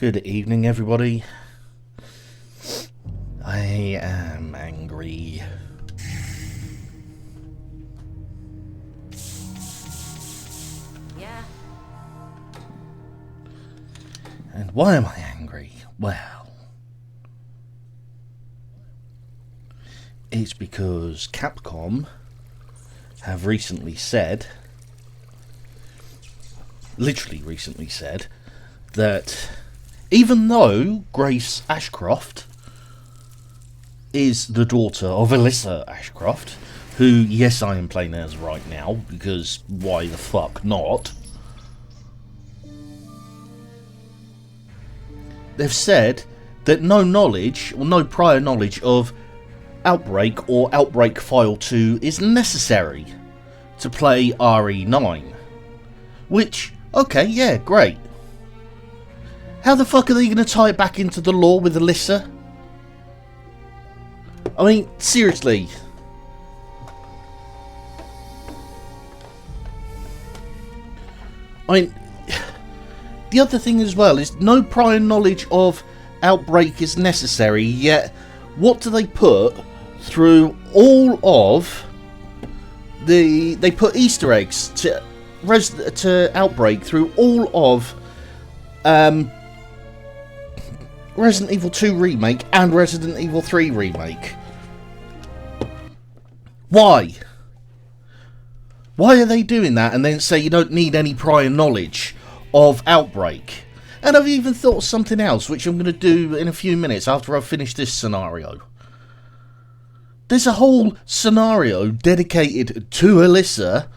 Good evening, everybody. I am angry. Yeah. And why am I angry? Well, it's because Capcom have recently said, literally recently said, that even though Grace Ashcroft is the daughter of Alyssa Ashcroft, who, yes, I am playing as right now, because why the fuck not? They've said that no knowledge, or no prior knowledge of Outbreak or Outbreak File 2 is necessary to play RE9. Which, okay, yeah, great. How the fuck are they going to tie it back into the lore with Alyssa? I mean, seriously. I mean, the other thing as well is no prior knowledge of Outbreak is necessary, yet what do they put through all of the... They put Easter eggs to Outbreak through all of Resident Evil 2 Remake and Resident Evil 3 Remake. Why? Why are they doing that and then say you don't need any prior knowledge of Outbreak? And I've even thought of something else, which I'm going to do in a few minutes after I've finished this scenario. There's a whole scenario dedicated to Alyssa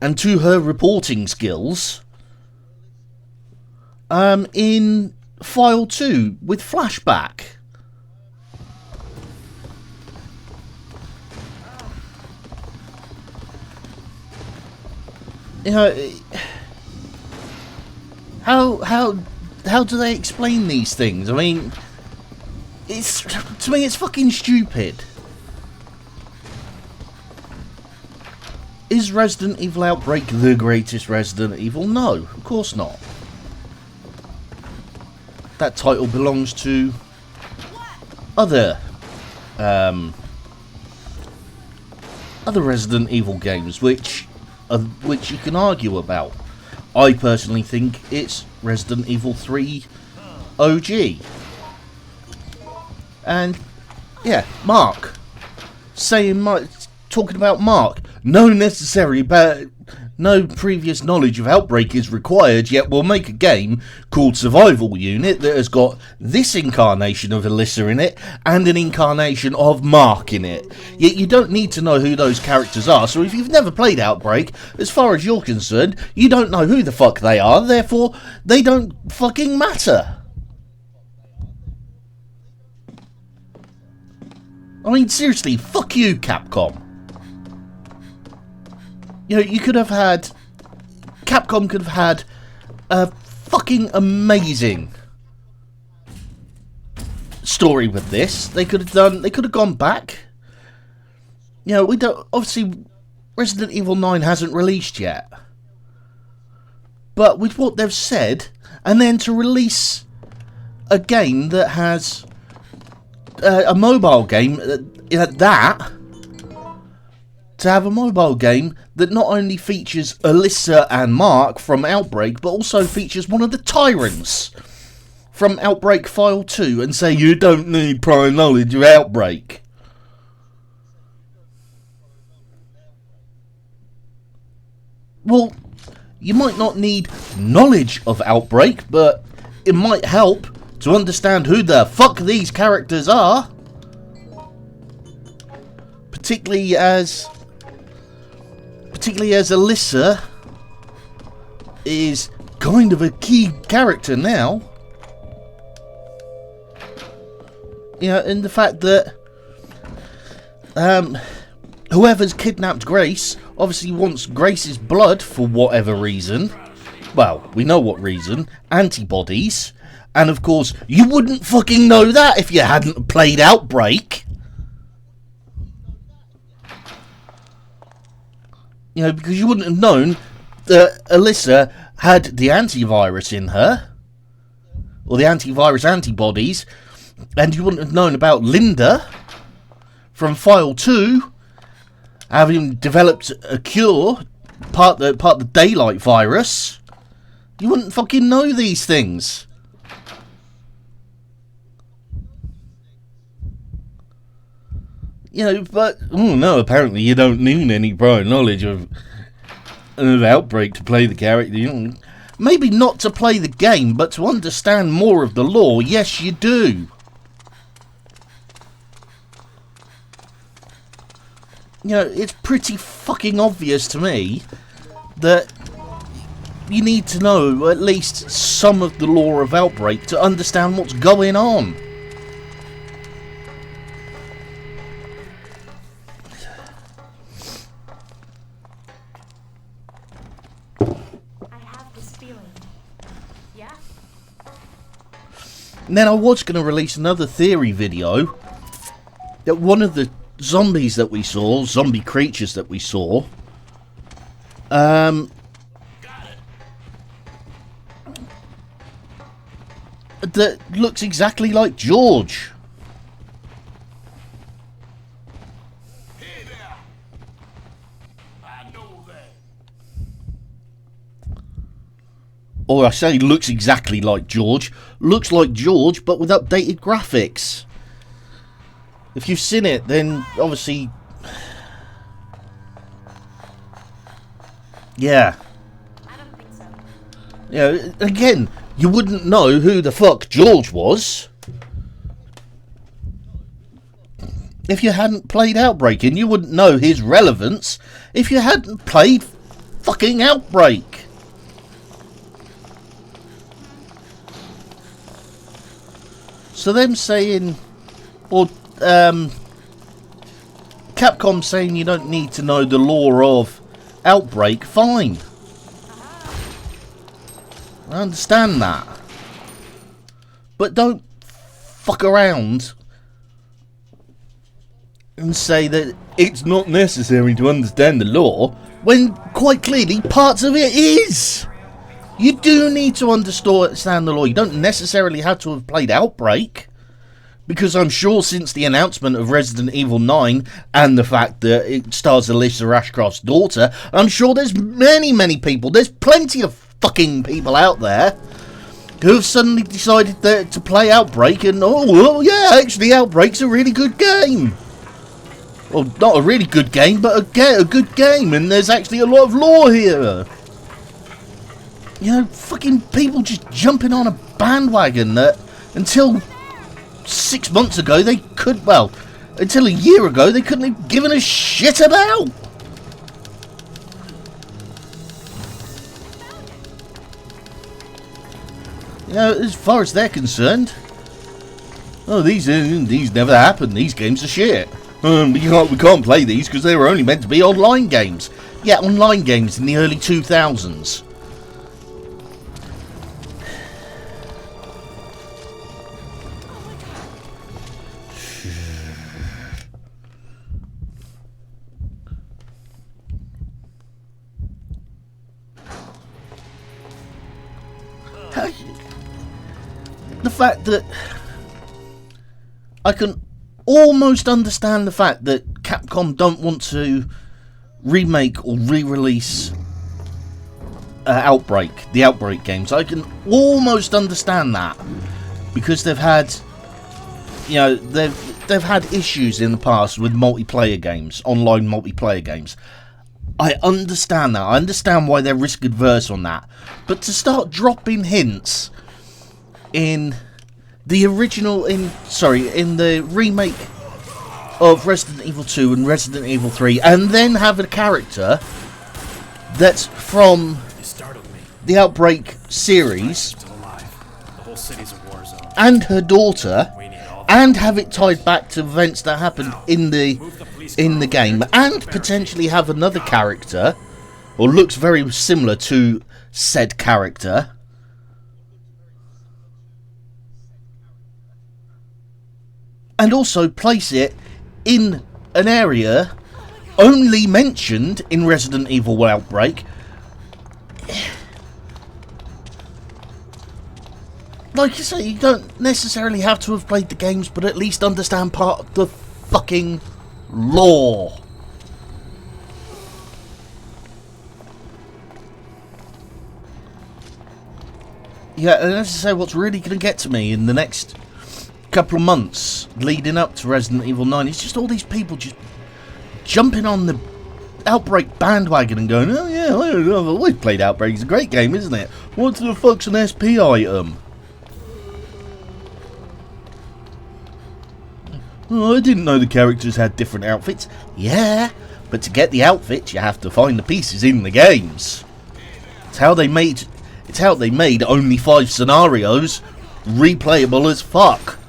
and to her reporting skills in File 2 with flashback. You know, how do they explain these things? I mean, to me it's fucking stupid. Is Resident Evil Outbreak the greatest Resident Evil? No, of course not. That title belongs to other Resident Evil games, which you can argue about. I personally think it's Resident Evil 3 OG. And yeah, Mark talking about Mark. No previous knowledge of Outbreak is required, yet we'll make a game called Survival Unit that has got this incarnation of Alyssa in it and an incarnation of Mark in it. Yet you don't need to know who those characters are, so if you've never played Outbreak, as far as you're concerned, you don't know who the fuck they are, therefore they don't fucking matter. I mean, seriously, fuck you, Capcom. You know, Capcom could have had a fucking amazing story with this. They could have gone back. You know, obviously Resident Evil 9 hasn't released yet. But with what they've said, and then to release a game that has a mobile game to have a mobile game that not only features Alyssa and Mark from Outbreak, but also features one of the tyrants from Outbreak File 2 and say you don't need prior knowledge of Outbreak. Well, you might not need knowledge of Outbreak, but it might help to understand who the fuck these characters are. Particularly as Alyssa is kind of a key character now. You know, and the fact that whoever's kidnapped Grace obviously wants Grace's blood for whatever reason. Well, we know what reason. Antibodies. And of course, you wouldn't fucking know that if you hadn't played Outbreak. You know, because you wouldn't have known that Alyssa had the antivirus in her. Or the antivirus antibodies. And you wouldn't have known about Linda from File 2 having developed a cure, part of the daylight virus. You wouldn't fucking know these things. You know, but no, apparently you don't need any prior knowledge of Outbreak to play the character. You know, maybe not to play the game, but to understand more of the lore. Yes, you do. You know, it's pretty fucking obvious to me that you need to know at least some of the lore of Outbreak to understand what's going on. I have this feeling. Yeah? And then I was going to release another theory video that one of the zombies that we saw, zombie creatures that we saw, that looks exactly like George. Hey there. I know that. Or I say looks exactly like George. Looks like George, but with updated graphics. If you've seen it, then obviously... Yeah. I don't think so. You know, again, you wouldn't know who the fuck George was if you hadn't played Outbreak, and you wouldn't know his relevance if you hadn't played fucking Outbreak. So them saying, or Capcom saying you don't need to know the lore of Outbreak, fine. I understand that. But don't fuck around and say that it's not necessary to understand the lore, when quite clearly parts of it is. You do need to understand the lore. You don't necessarily have to have played Outbreak. Because I'm sure since the announcement of Resident Evil 9 and the fact that it stars Alyssa Ashcroft's daughter, I'm sure there's many people, there's plenty of fucking people out there who have suddenly decided to play Outbreak and, oh, well, yeah, actually Outbreak's a really good game. Well, not a really good game, but a good game, and there's actually a lot of lore here. You know, fucking people just jumping on a bandwagon that until 6 months ago they could, well, until a year ago they couldn't have given a shit about. You know, as far as they're concerned, oh, these never happened. These games are shit. We can't play these because they were only meant to be online games. Yeah, online games in the early 2000s. The fact that I can almost understand the fact that Capcom don't want to remake or re-release the Outbreak games. I can almost understand that, because they've had, they've had issues in the past with multiplayer games, online multiplayer games. I understand that. I understand why they're risk adverse on that. But to start dropping hints in the in the remake of Resident Evil 2 and Resident Evil 3, and then have a character that's from the Outbreak series and her daughter, and have it tied back to events that happened in the game, and potentially have another character, or looks very similar to said character, and also place it in an area only mentioned in Resident Evil Outbreak. Like you say, you don't necessarily have to have played the games, but at least understand part of the fucking lore. Yeah, and as I say, what's really going to get to me in the next couple of months leading up to Resident Evil 9 is just all these people just jumping on the Outbreak bandwagon and going, oh yeah, I've always played Outbreak, it's a great game, isn't it? What the fuck's an SP item? Oh, I didn't know the characters had different outfits. Yeah, but to get the outfits, you have to find the pieces in the games. It's how they made only 5 scenarios replayable as fuck.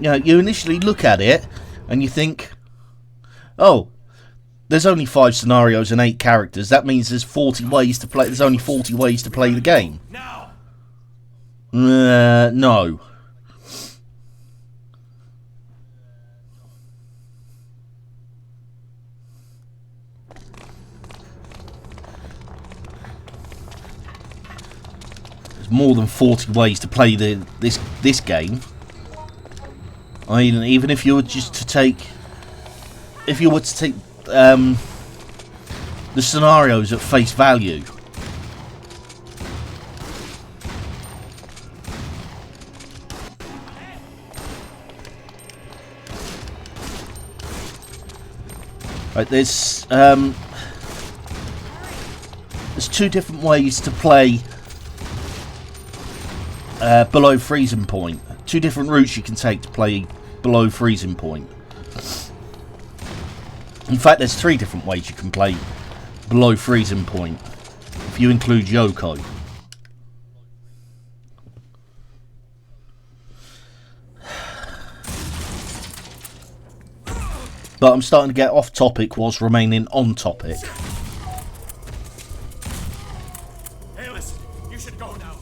You initially look at it and you think, oh, there's only 5 scenarios and 8 characters. That means there's 40 ways to play. There's only 40 ways to play the game. No. There's more than 40 ways to play this game. I mean, even if you were just to take, the scenarios at face value, right, there's 2 different ways to play below freezing point. 2 different routes you can take to play below freezing point. In fact, there's 3 different ways you can play below freezing point, if you include Yoko. But I'm starting to get off topic whilst remaining on topic. Hey, listen, you should go now.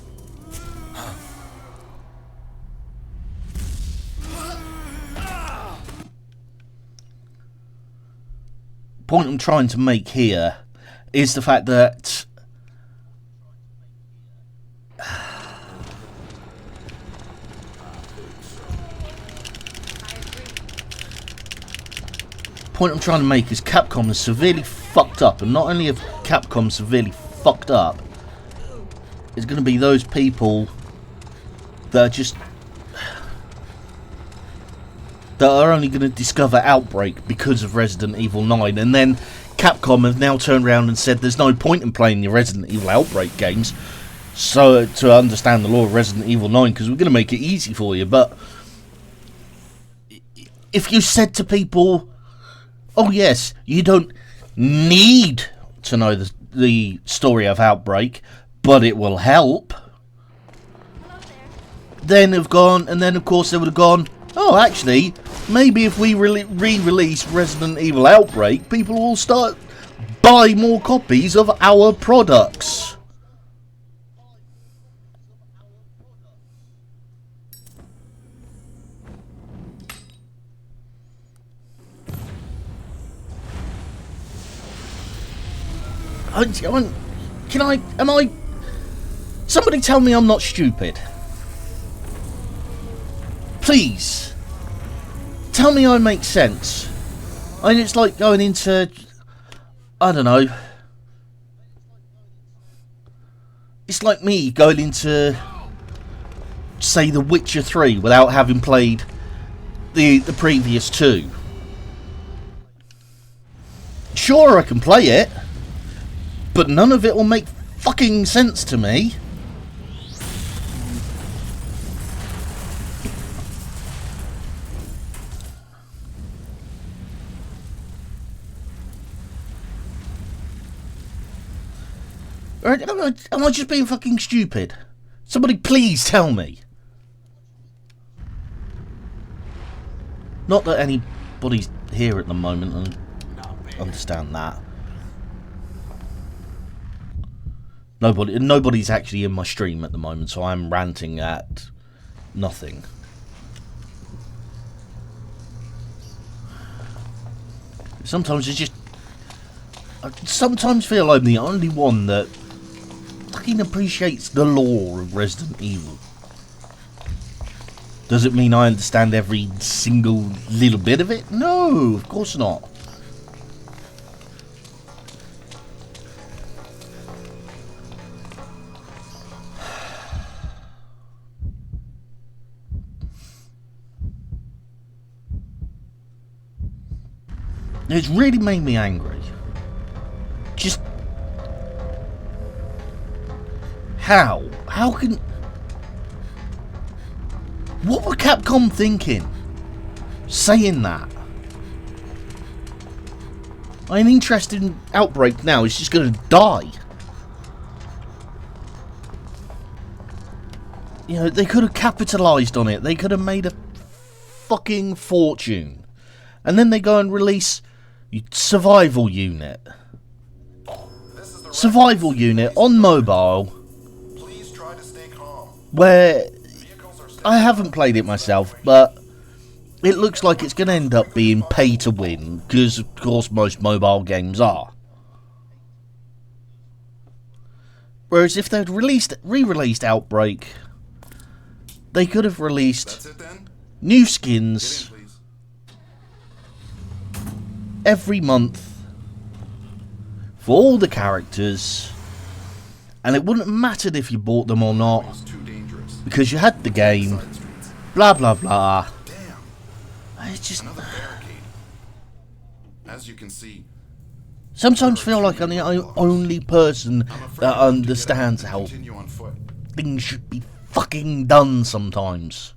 Point I'm trying to make here is the fact that point I'm trying to make is Capcom is severely fucked up, and not only have Capcom severely fucked up, it's going to be those people that are just that are only going to discover Outbreak because of Resident Evil 9, and then Capcom have now turned around and said there's no point in playing the Resident Evil Outbreak games, so to understand the lore of Resident Evil 9, because we're going to make it easy for you. But if you said to people, oh yes, you don't need to know the story of Outbreak, but it will help, then have gone, and then of course they would have gone, oh, actually, maybe if we re-release Resident Evil Outbreak, people will start buy more copies of our products. Somebody tell me I'm not stupid. Please. Tell me I make sense. I mean, it's like going into, I don't know, It's like me going into, say, The Witcher 3 without having played the previous two. Sure, I can play it, but none of it will make fucking sense to me. Am I just being fucking stupid? Somebody please tell me. Not that anybody's here at the moment and understand that. Nobody's actually in my stream at the moment, so I'm ranting at nothing. Sometimes I sometimes feel I'm the only one that fucking appreciates the lore of Resident Evil. Does it mean I understand every single little bit of it? No, of course not. It's really made me angry. Just... How? How can... What were Capcom thinking? Saying that? An interest in Outbreak now is just going to die. You know, they could have capitalised on it. They could have made a fucking fortune. And then they go and release Survival Unit. Survival Unit on mobile. Please try to stay calm. Where I haven't played it myself, but it looks like it's going to end up being pay to win, because of course most mobile games are. Whereas if they'd re-released Outbreak, they could have released new skins every month for all the characters, and it wouldn't have mattered if you bought them or not, because you had the game, blah blah blah. It's just... As you can see, sometimes feel like I'm the only person that understands how things should be fucking done sometimes.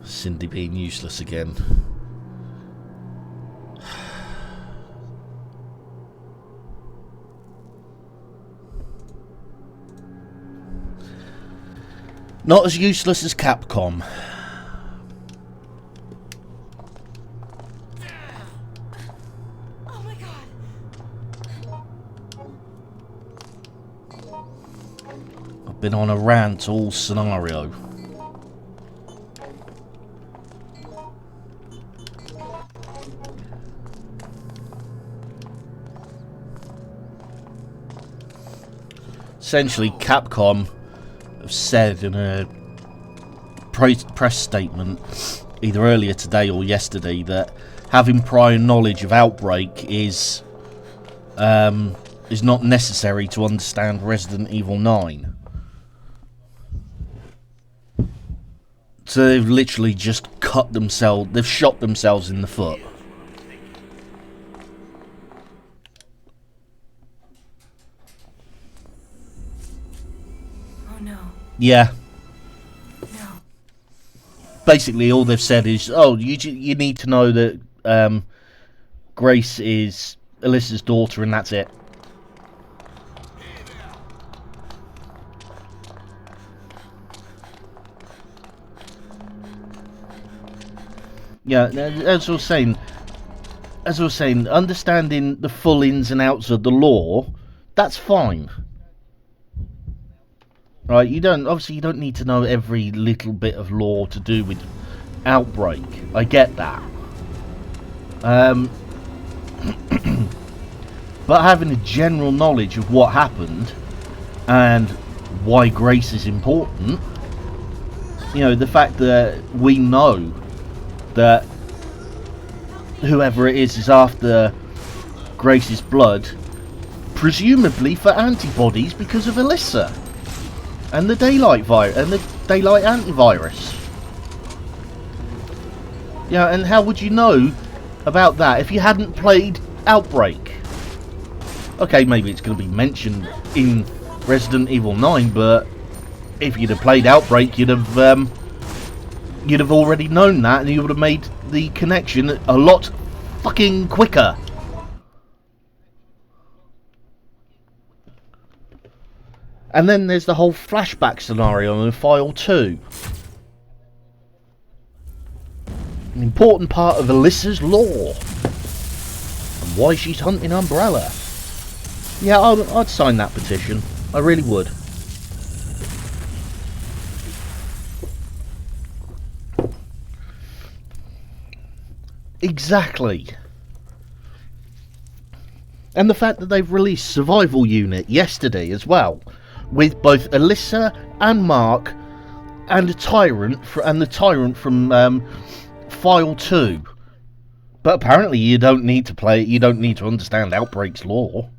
Cindy being useless again. Not as useless as Capcom. Oh my god. I've been on a rant all scenario. Essentially, Capcom have said in a press statement, either earlier today or yesterday, that having prior knowledge of Outbreak is not necessary to understand Resident Evil 9. So they've literally just they've shot themselves in the foot. Yeah. No. Basically, all they've said is, "Oh, you need to know that Grace is Alyssa's daughter, and that's it." Yeah, as I was saying, understanding the full ins and outs of the law, that's fine. Right, you don't need to know every little bit of lore to do with Outbreak. I get that. But having a general knowledge of what happened and why Grace is important, you know, the fact that we know that whoever it is after Grace's blood, presumably for antibodies because of Alyssa and the daylight antivirus. Yeah, and how would you know about that if you hadn't played Outbreak? Okay, maybe it's going to be mentioned in Resident Evil 9, but if you'd have played Outbreak, you'd have already known that, and you would have made the connection a lot fucking quicker. And then there's the whole flashback scenario in File 2. An important part of Alyssa's lore. And why she's hunting Umbrella. Yeah, I'd sign that petition. I really would. Exactly. And the fact that they've released Survival Unit yesterday as well, with both Alyssa and Mark and the Tyrant from File 2. But apparently you don't need to play it, you don't need to understand Outbreak's lore.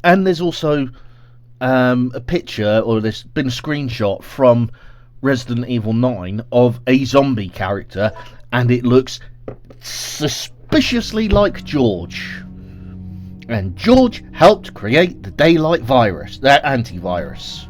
And there's also a picture, or there's been a screenshot from Resident Evil 9 of a zombie character, and it looks suspiciously like George. And George helped create the daylight virus, that antivirus.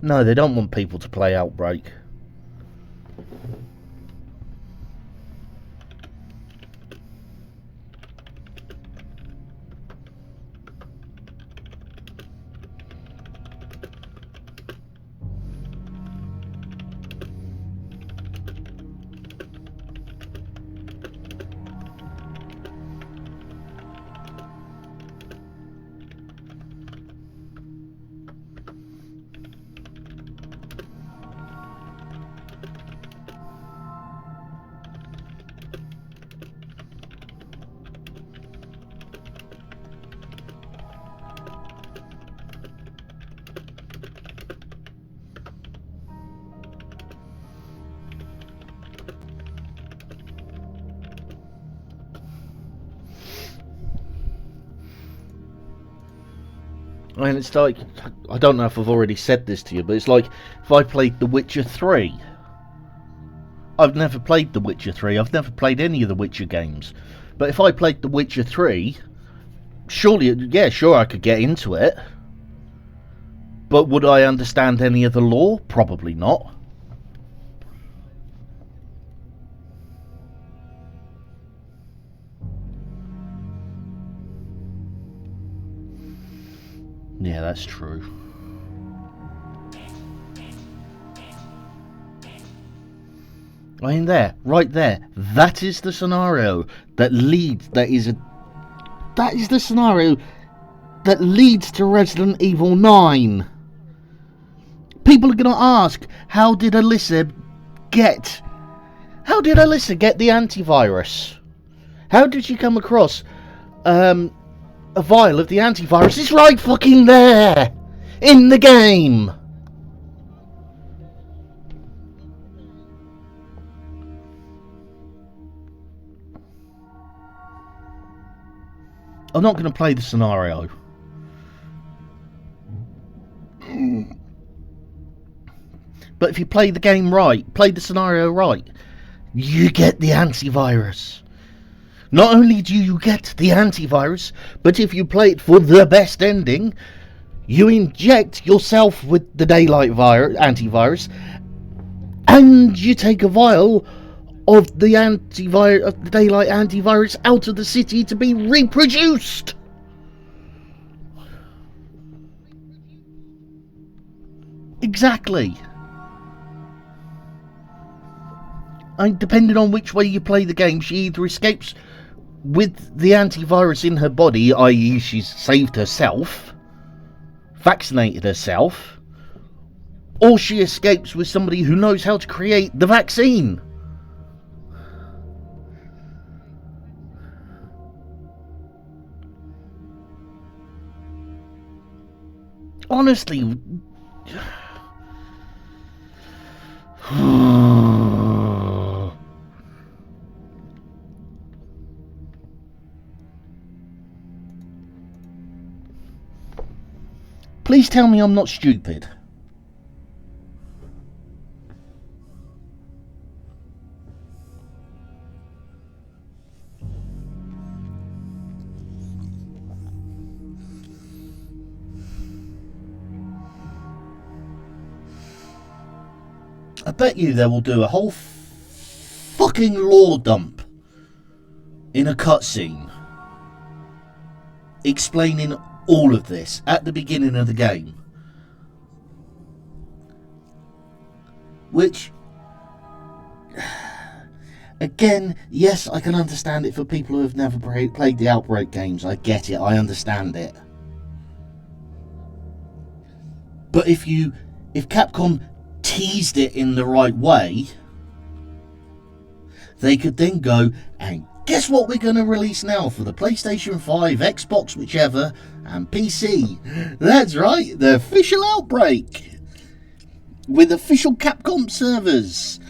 No, they don't want people to play Outbreak. I mean, it's like, I don't know if I've already said this to you, but it's like if I played The Witcher 3. I've never played The Witcher 3, I've never played any of the Witcher games. But if I played The Witcher 3, surely, yeah, sure, I could get into it. But would I understand any of the lore? Probably not. Yeah, that's true. I mean, right there, that is the scenario that leads, that is the scenario that leads to Resident Evil 9. People are going to ask, how did Alyssa get the antivirus? How did she come across, a vial of the antivirus? It's right fucking there! In the game! I'm not going to play the scenario. But if you play the game right, play the scenario right, you get the antivirus. Not only do you get the antivirus, but if you play it for the best ending, you inject yourself with the daylight antivirus, and you take a vial of the daylight antivirus out of the city to be reproduced. Exactly. And depending on which way you play the game, she either escapes with the antivirus in her body, i.e. she's saved herself, vaccinated herself, or she escapes with somebody who knows how to create the vaccine. Honestly. Please tell me I'm not stupid. I bet you they will do a whole fucking lore dump in a cutscene explaining all of this at the beginning of the game. Which, again, yes, I can understand it for people who have never played the Outbreak games. I get it, I understand it. But if Capcom teased it in the right way, they could then go, and guess what we're going to release now for the PlayStation 5, Xbox, whichever, and PC? That's right, the official Outbreak with official Capcom servers.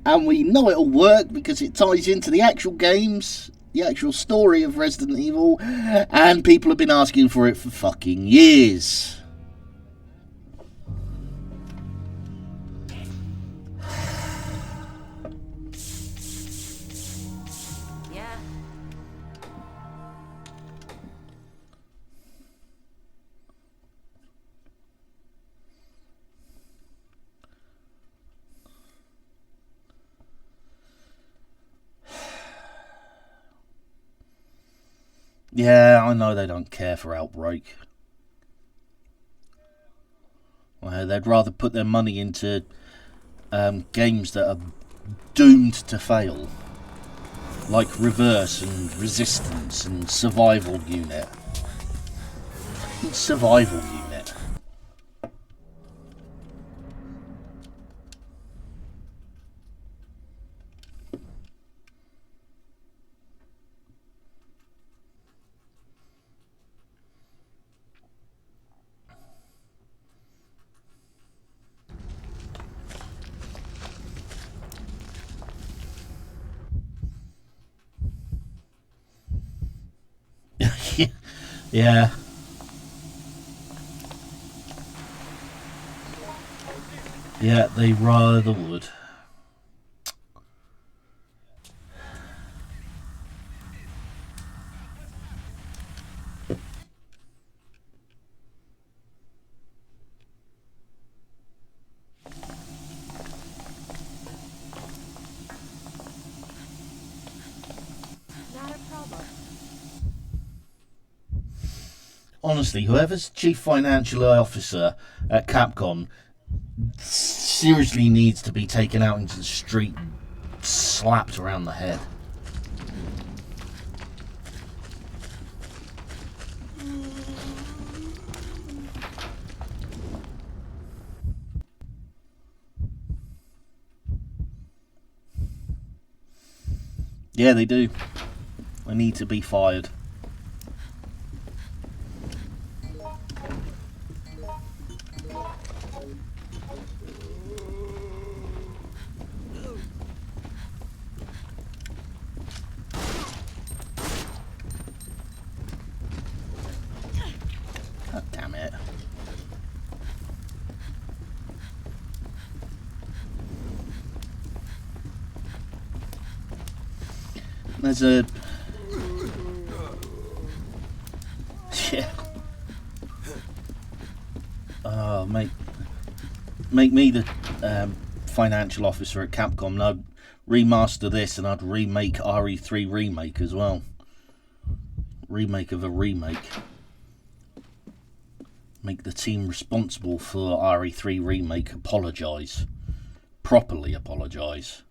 And we know it'll work because it ties into the actual games, the actual story of Resident Evil, and people have been asking for it for fucking years. Yeah, I know they don't care for Outbreak. Well, they'd rather put their money into games that are doomed to fail, like Reverse and Resistance and Survival Unit. Survival Unit. Yeah. Yeah, they rather would. Not a problem. Honestly, whoever's chief financial officer at Capcom seriously needs to be taken out into the street and slapped around the head. Yeah, they do. They need to be fired. God damn it. There's a... Yeah. Oh, make me the financial officer at Capcom, and I'd remaster this, and I'd remake RE3 Remake as well. Remake of a remake. Make the team responsible for RE3 Remake apologise. Properly apologise.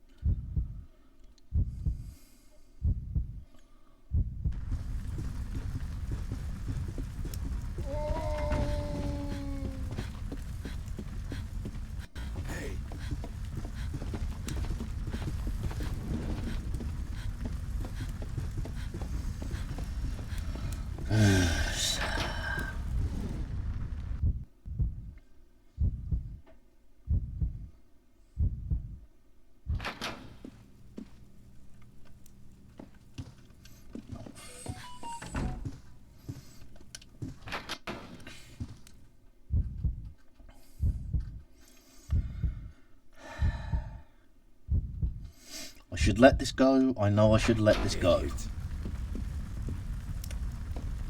I should let this go. I know I should let this go.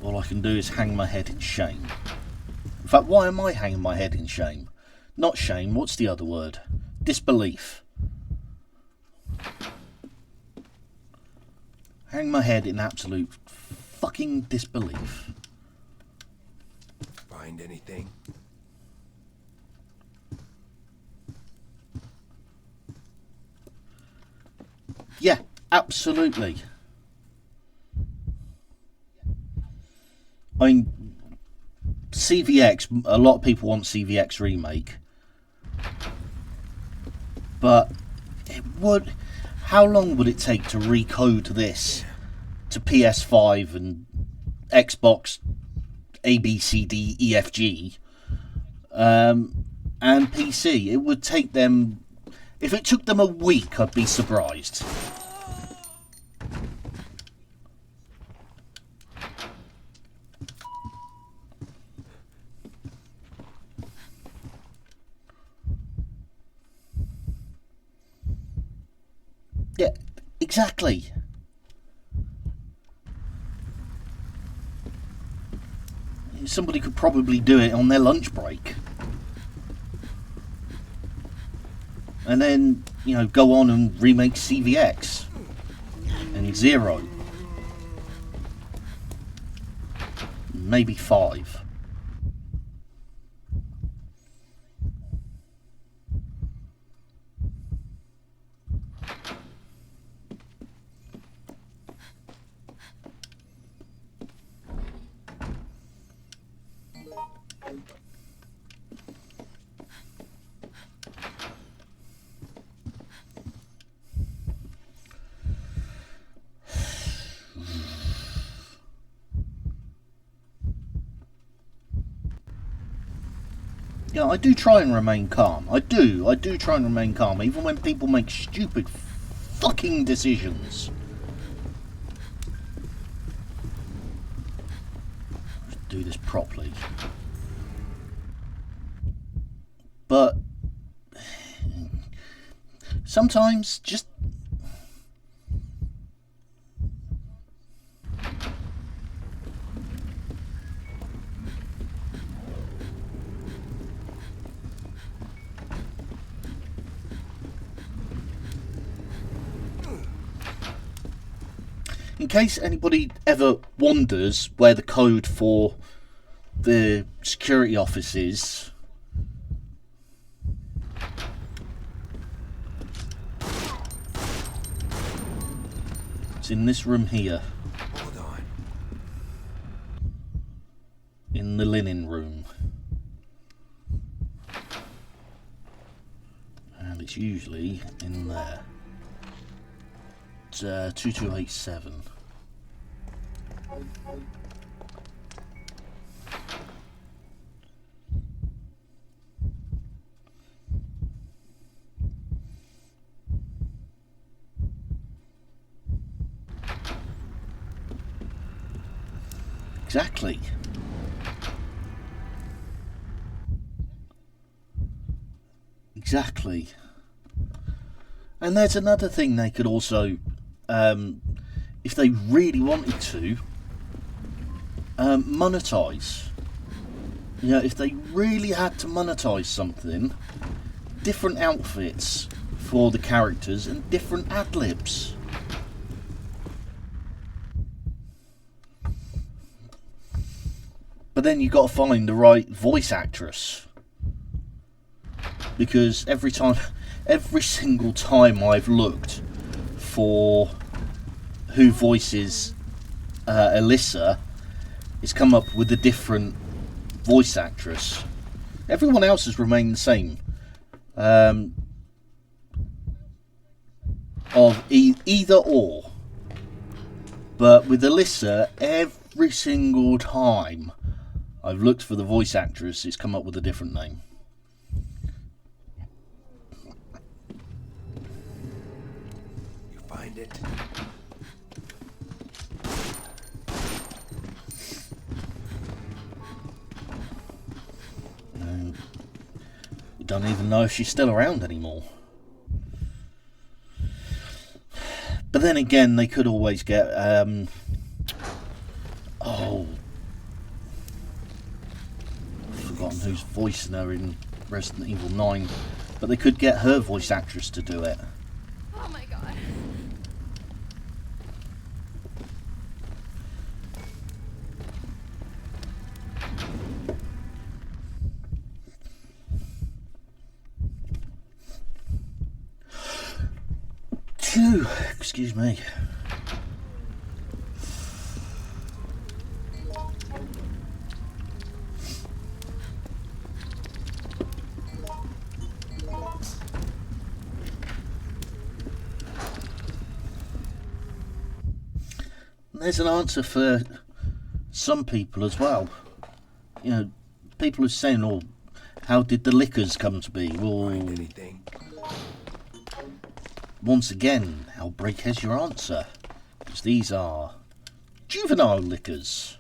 All I can do is hang my head in shame. In fact, why am I hanging my head in shame? Not shame, what's the other word? Disbelief. Hang my head in absolute fucking disbelief. Find anything? Yeah, absolutely. I mean, CVX, a lot of people want CVX Remake. But it would... How long would it take to recode this to PS5 and Xbox A, B, C, D, E, F, G, and PC? It would take them... If it took them a week, I'd be surprised. Yeah, exactly. Somebody could probably do it on their lunch break. And then, you know, go on and remake CVX and Zero. Maybe 5. Yeah, I do try and remain calm. I do try and remain calm, even when people make stupid fucking decisions. Let's do this properly. But sometimes just... In case anybody ever wonders where the code for the security office is, it's in this room here. Hold on. In the linen room. And it's usually in there. It's 2287. Exactly. Exactly. And there's another thing they could also, if if they really wanted to, monetize. You know, if they really had to monetize something, different outfits for the characters and different ad-libs. But then you got to find the right voice actress, because every single time I've looked for who voices Alyssa, it's come up with a different voice actress. Everyone else has remained the same. Of either or. But with Alyssa, every single time I've looked for the voice actress, it's come up with a different name. You find it? No, you don't even know if she's still around anymore. But then again, they could always get I've forgotten who's voicing her in Resident Evil 9, but they could get her voice actress to do it. Oh my god. Phew, excuse me. There's an answer for some people as well. You know, people are saying, "Oh, how did the liquors come to be?" Well, Find anything? once again, Outbreak has your answer, because these are juvenile liquors.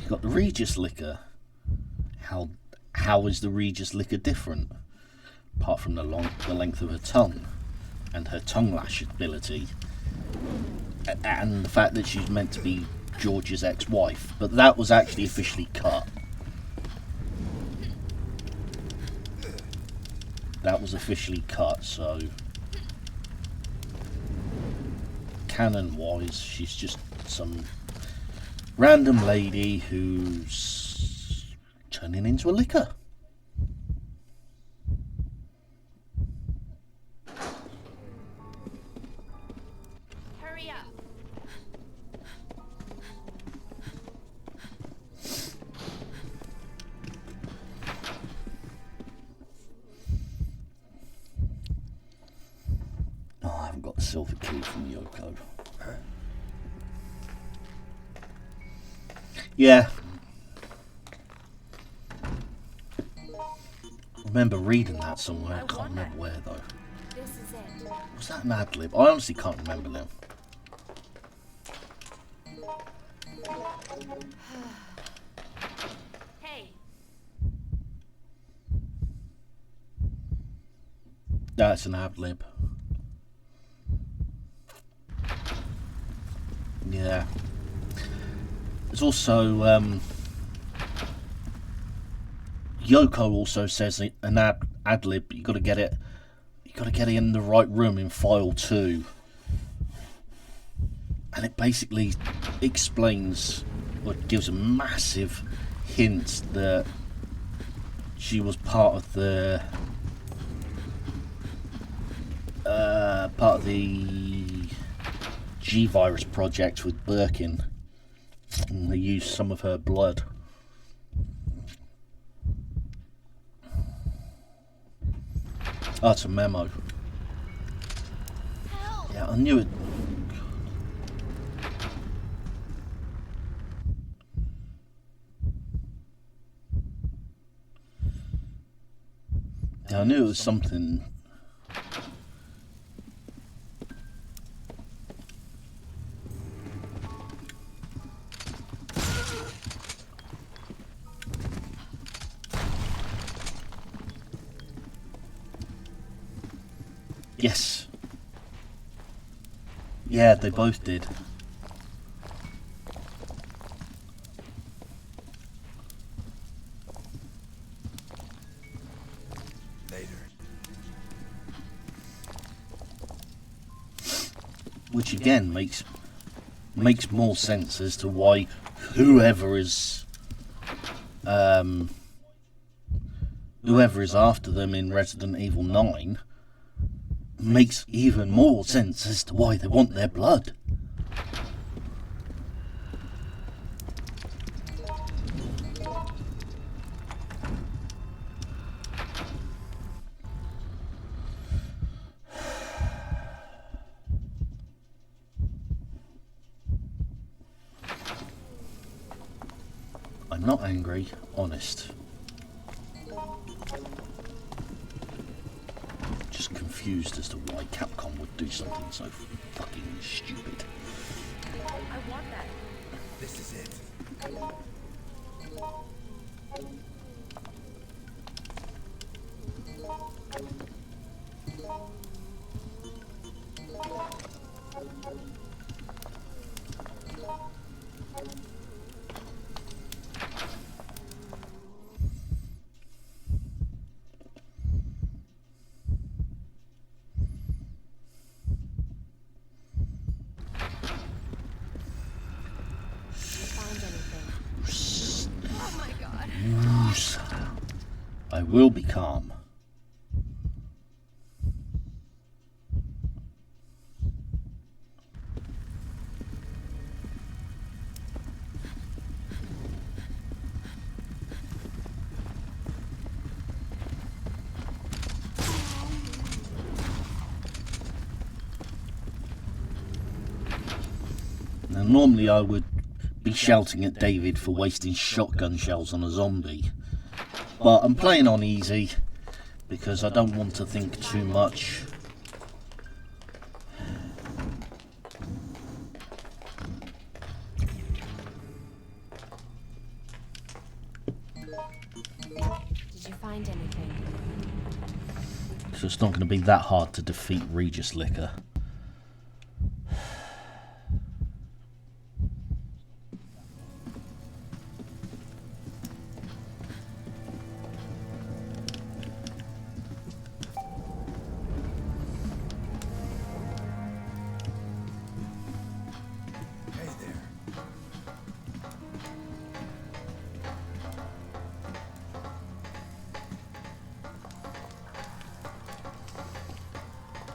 You've got the Regis liquor. How is the Regis liquor different? Apart from the length of her tongue and her tongue lash ability, and the fact that she's meant to be George's ex-wife, but that was actually officially cut. That was officially cut, so canon-wise, she's just some random lady who's turning into a liquor. Hurry up. Oh, I haven't got the silver key from Yoko. Yeah. I remember reading that somewhere. I can't remember where though. This is it. Was that an ad lib? I honestly can't remember now. Hey, That's an ad lib. Yeah. There's also Yoko also says an ad lib, but you got to get it in the right room in file 2, and it basically explains, or gives a massive hint that she was part of the G-Virus project with Birkin, and they used some of her blood. Oh, it's a memo. help! Yeah, I knew it. I knew it was something. Yes. Yeah, they both did. Later. Which again makes more sense as to why whoever is after them in Resident Evil 9 makes even more sense as to why they want their blood. I'm not angry, honest. Just confused as to why Capcom would do something so fucking stupid. I want that. This is it. Find anything. Oh my god. I will be calm. Now, normally I would be shouting at David for wasting shotgun shells on a zombie, but I'm playing on easy because I don't want to think too much. Did you find anything? So it's not going to be that hard to defeat Regis Liquor. Hey there.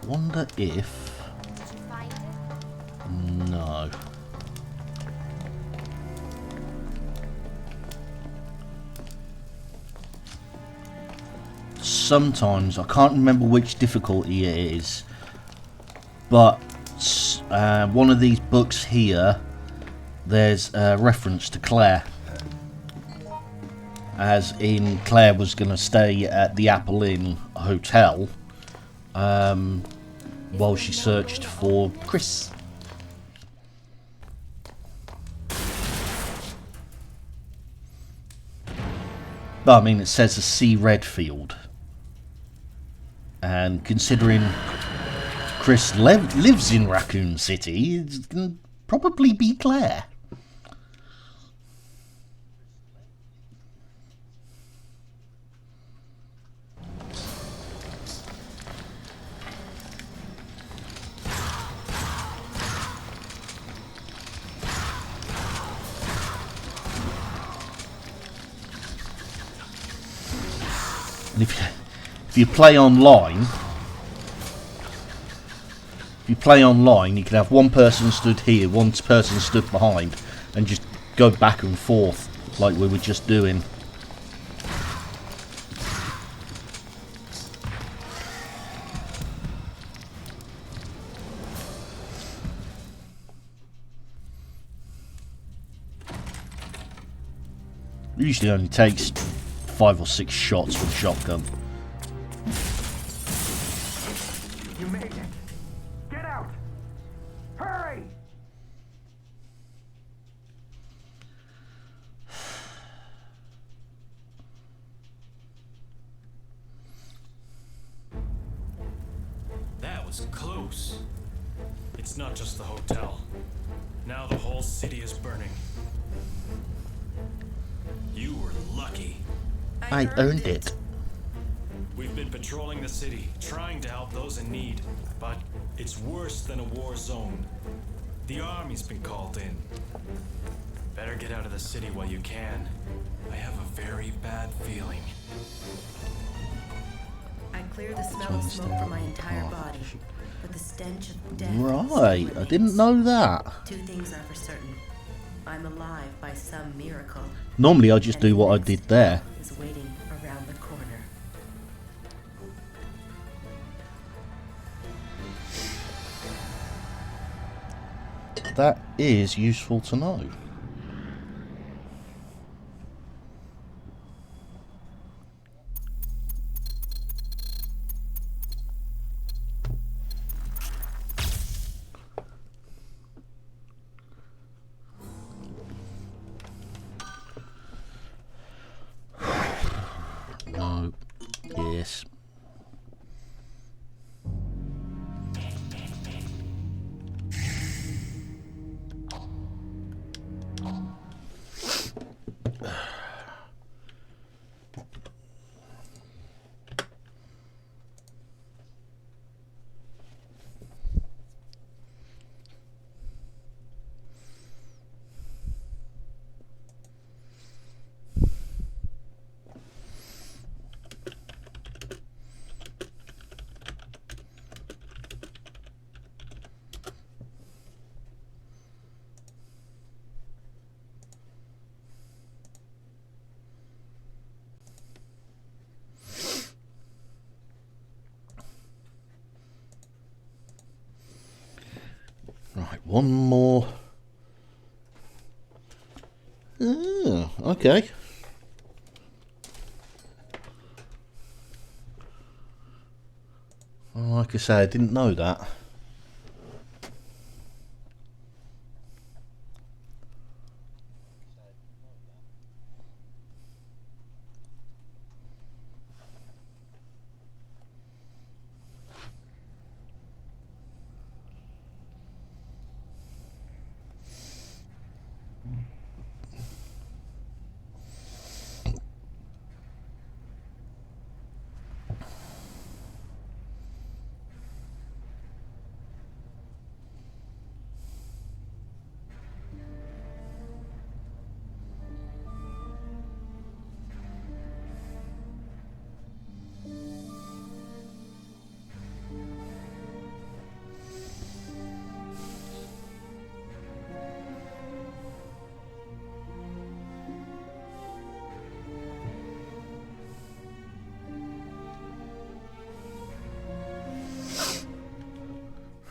Wonder if... Did you find it? No. Sometimes, I can't remember which difficulty it is, but one of these books here, there's a reference to Claire. As in, Claire was going to stay at the Apple Inn Hotel while she searched for Chris. But I mean, it says a C. Redfield. And considering Chris lives in Raccoon City, it can probably be Claire. And if you play online, you can have one person stood here, one person stood behind, and just go back and forth like we were just doing. Usually only takes 5 or 6 shots with a shotgun. was close. It's not just the hotel. Now the whole city is burning. You were lucky. I earned it. We've been patrolling the city, trying to help those in need, but it's worse than a war zone. The army's been called in. Better get out of the city while you can. I have a very bad feeling. I clear the smell of smoke from my entire body, but the stench of death Right, still I didn't remains. know that. Two things are for certain. I'm alive by some miracle. Normally I just and do the what I next did there. is waiting around the corner. That is useful to know. No. Yes. Right, one more. Okay. Well, like I say, I didn't know that.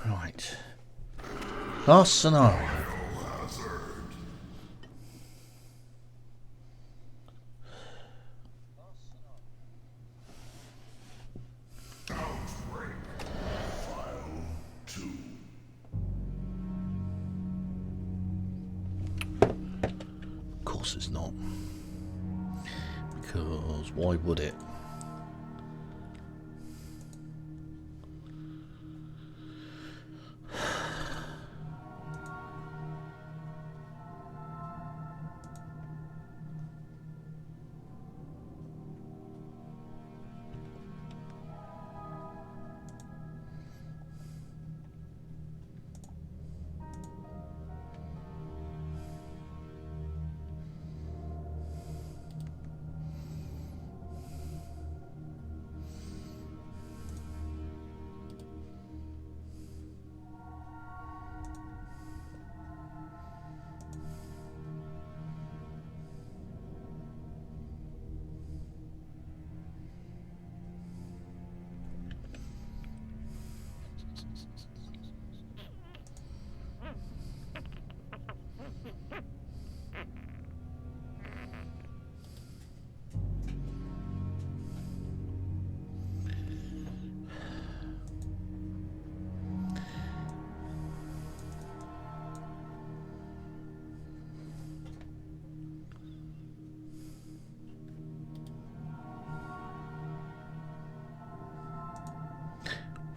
Right. Last scenario. Outbreak. File 2. Of course it's not. Because why would it?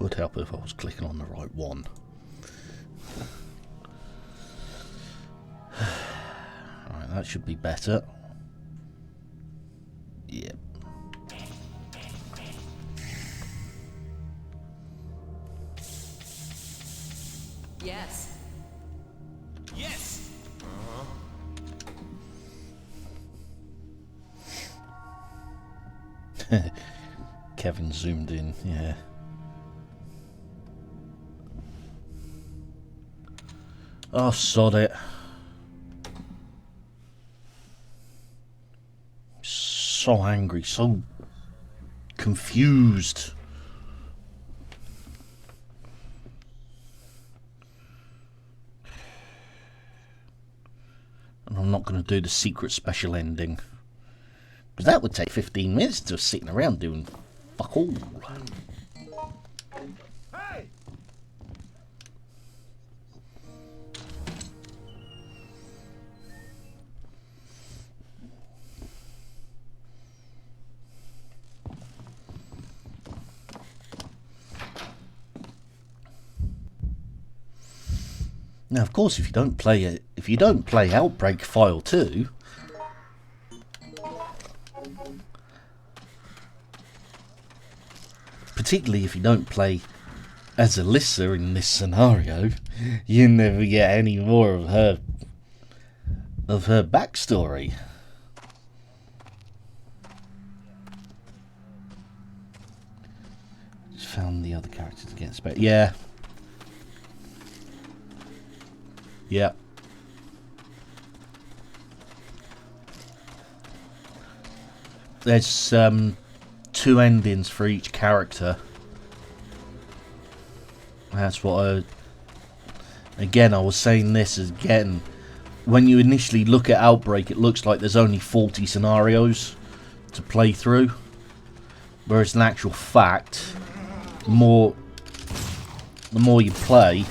Would help if I was clicking on the right one. Alright, that should be better. Yep. Yes. Yes! Kevin zoomed in, yeah. Oh, sod it. So angry, so confused. And I'm not going to do the secret special ending. Because that would take 15 minutes just sitting around doing fuck all. Hey! Now, of course, if you don't play Outbreak File 2, particularly if you don't play as Alyssa in this scenario, you never get any more of her backstory. Just found the other characters to get spec. Yeah. Yeah. There's 2 endings for each character. That's what again, I was saying this again. When you initially look at Outbreak, it looks like there's only 40 scenarios to play through. Whereas in actual fact, the more you play,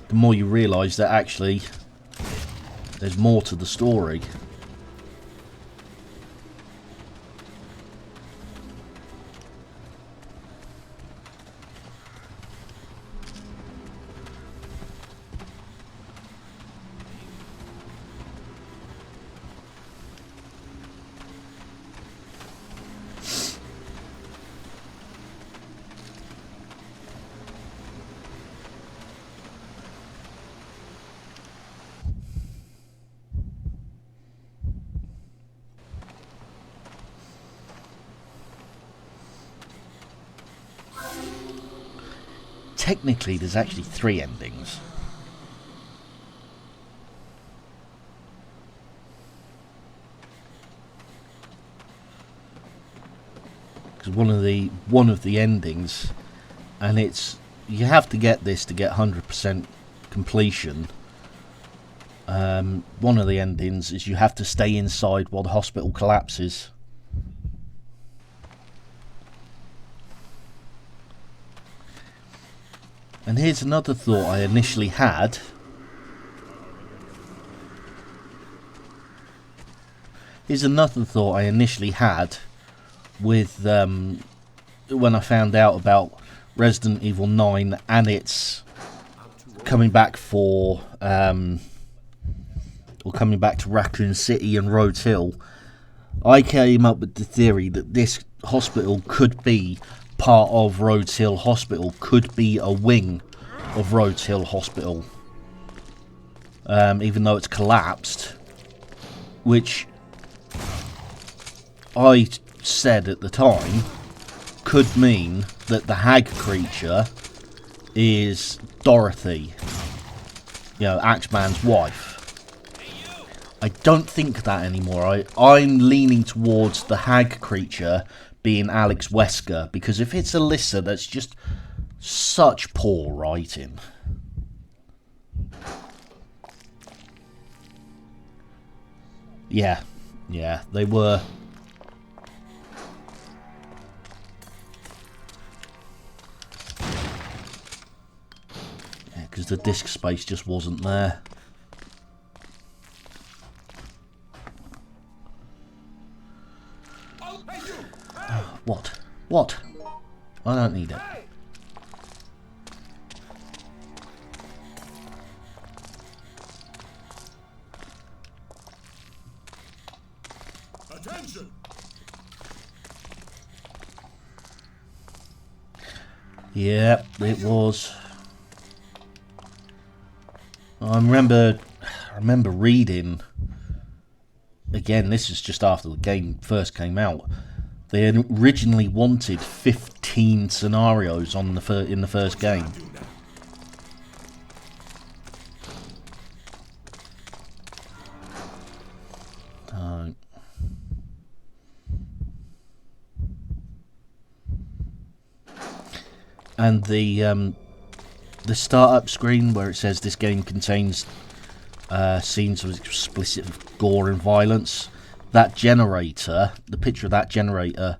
the more you realise that actually there's more to the story. Technically, there's actually 3 endings. Because one of the endings, and it's, you have to get this to get 100% completion. One of the endings is you have to stay inside while the hospital collapses. And here's another thought I initially had. With when I found out about Resident Evil 9 and its coming back for or coming back to Raccoon City and Rhodes Hill. I came up with the theory that this hospital could be part of Rhodes Hill Hospital, could be a wing of Rhodes Hill Hospital, even though it's collapsed, which I said at the time could mean that the hag creature is Dorothy, you know, Axeman's wife. I don't think that anymore. I'm leaning towards the hag creature being Alex Wesker, because if it's Alyssa, that's just such poor writing. Yeah, they were. Yeah, because the disk space just wasn't there. What? I don't need it. Attention! Yep, it was. I remember reading. Again, this is just after the game first came out. They had originally wanted 15 scenarios on in the first game. And the startup screen where it says this game contains scenes of explicit gore and violence. That generator, the picture of that generator,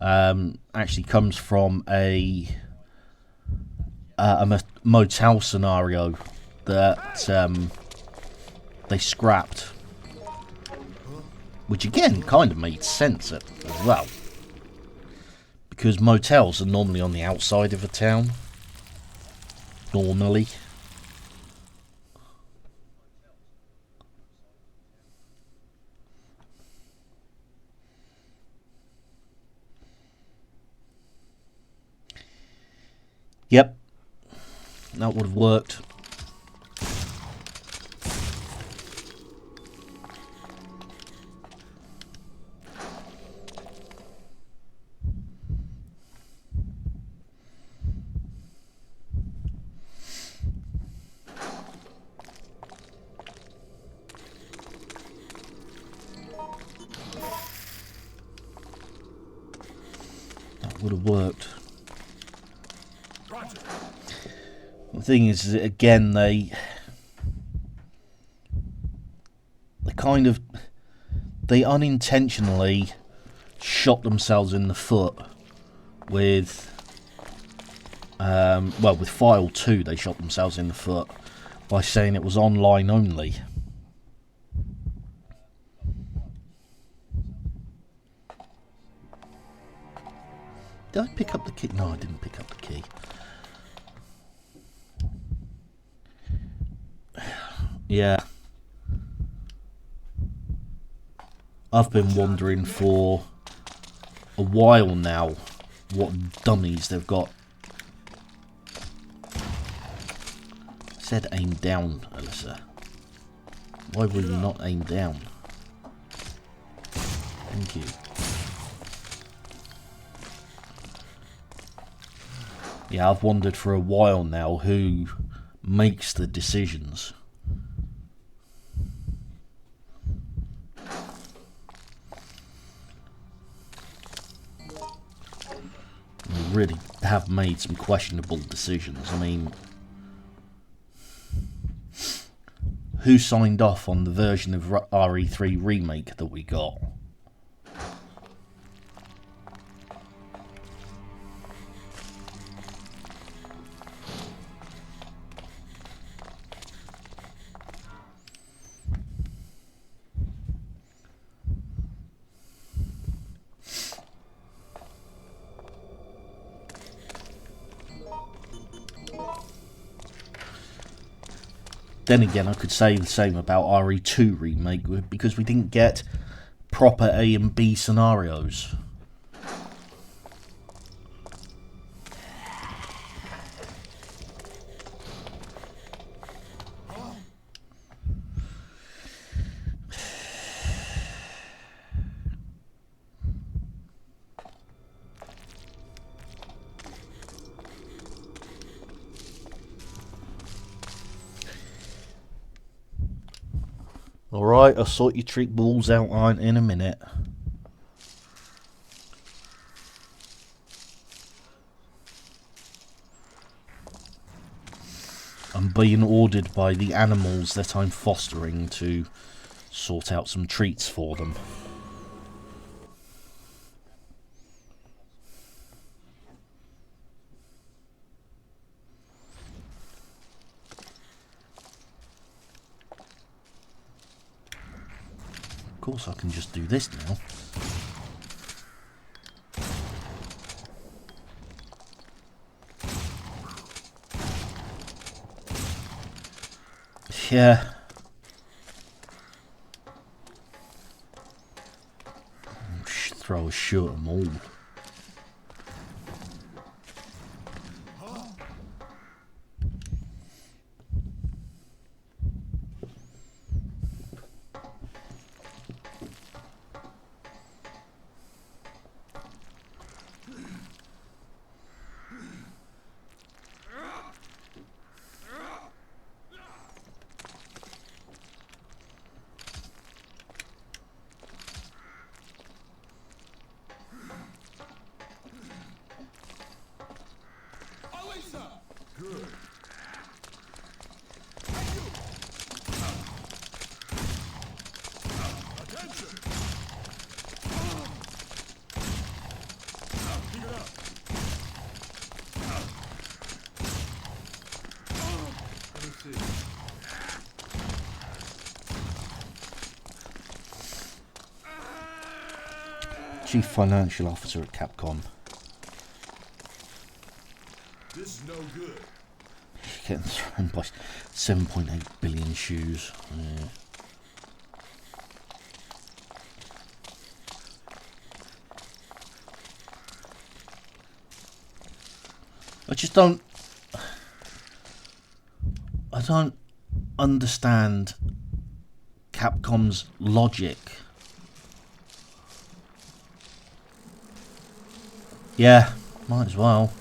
actually comes from a motel scenario that they scrapped, which again kind of made sense as well, because motels are normally on the outside of a town. Normally. Yep, that would have worked. That would have worked. The thing is, again, they unintentionally shot themselves in the foot with, with File 2, they shot themselves in the foot by saying it was online only. Did I pick up the key? No, I didn't pick up the key. Yeah. I've been wondering for a while now what dummies they've got. I said aim down, Alyssa. Why will you not aim down? Thank you. Yeah, I've wondered for a while now who makes the decisions. They really have made some questionable decisions. I mean, who signed off on the version of RE3 remake that we got? Then again, I could say the same about RE2 remake because we didn't get proper A and B scenarios. Alright, I'll sort your treat balls out in a minute. I'm being ordered by the animals that I'm fostering to sort out some treats for them. Of course I can just do this now. Yeah. Throw a shoe at them all. Chief Financial Officer at Capcom. This is no good. Getting thrown by 7.8 billion shoes. Yeah. I just don't. I don't understand Capcom's logic. Yeah, might as well.